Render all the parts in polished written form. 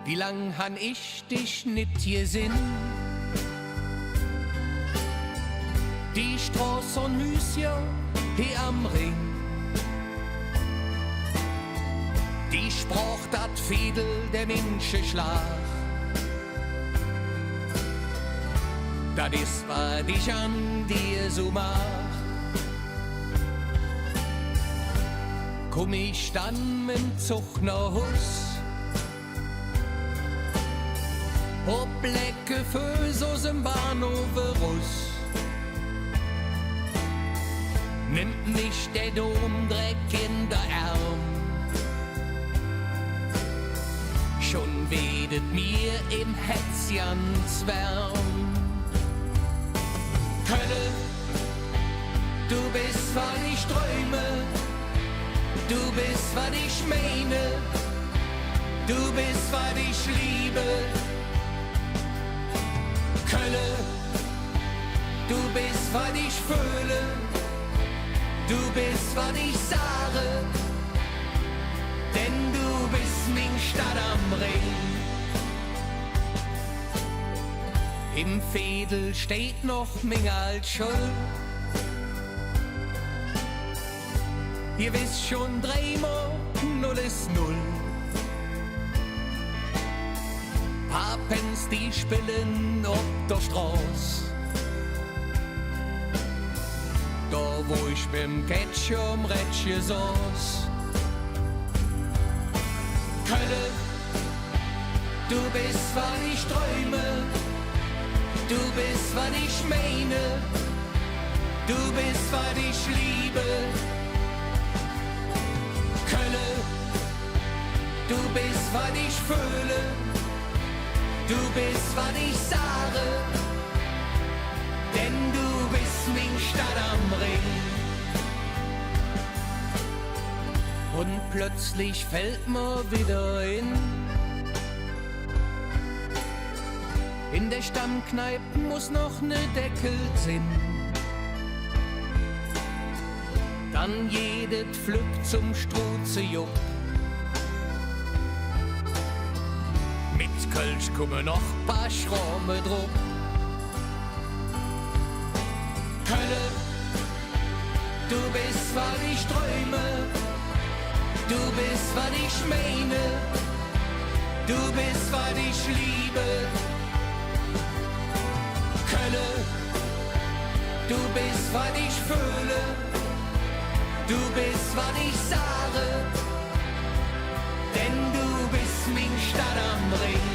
Wie lang han ich dich nit gesinn? Die Straß und Hüsja hier am Ring. Die Sprach dat Fiedel der Minsche Schlag. Dat is was dich an dir so mach. Komm ich dann mit Zug nach Hus. Ob Blecke Föß aus dem Bahnhof Russ. Nimmt mich der Domdreck in der Arm. Schon wedet mir im Hetzjans Wärm. Kölle, du bist, was ich träume. Du bist, was ich meine. Du bist, was ich liebe. Kölle, du bist, was ich fühle. Du bist, was ich sage. Denn du bist min Stadt am Ring. Im Fädel steht noch min alt Schuld. Ihr wisst schon dreimal, 0 ist 0. Papens, die spillen ob der Straß. Da wo ich beim Ketchum Rätschen saß. Kölle, du bist, was ich träume. Du bist, was ich meine. Du bist, was ich liebe. Kölle, du bist, was ich fühle. Du bist, was ich sage. Denn du bist min Stadt am Ring. Und plötzlich fällt mir wieder ein. In der Stammkneipe muss noch ne Deckel sein. Dann jedet Pflück zum Struzejupp. Mit Kölsch kommen noch paar Schraube druck. Kölle, du bist, was ich träume. Du bist, was ich meine. Du bist, was ich liebe. Kölle, du bist, was ich fühle. Du bist, was ich sage. Denn du bist min Stadt am Ring.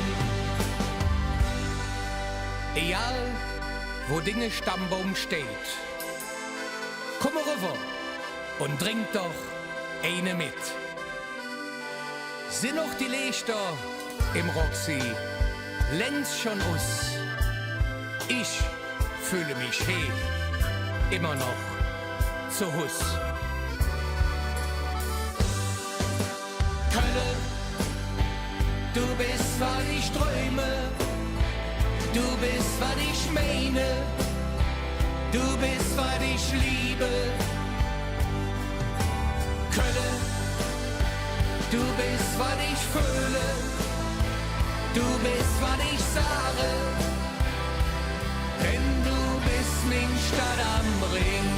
Egal, wo Dinge Stammbaum steht. Komm rüber und trink doch eine mit. Sind noch die Lichter im Roxy längst schon us. Ich fühle mich immer noch zu Hus. Kölle, du bist, was ich träume. Du bist, was ich meine. Du bist, was ich liebe. Kölle, du bist, was ich fühle. Du bist, was ich sage. Denn du bist min Stadt am Ring.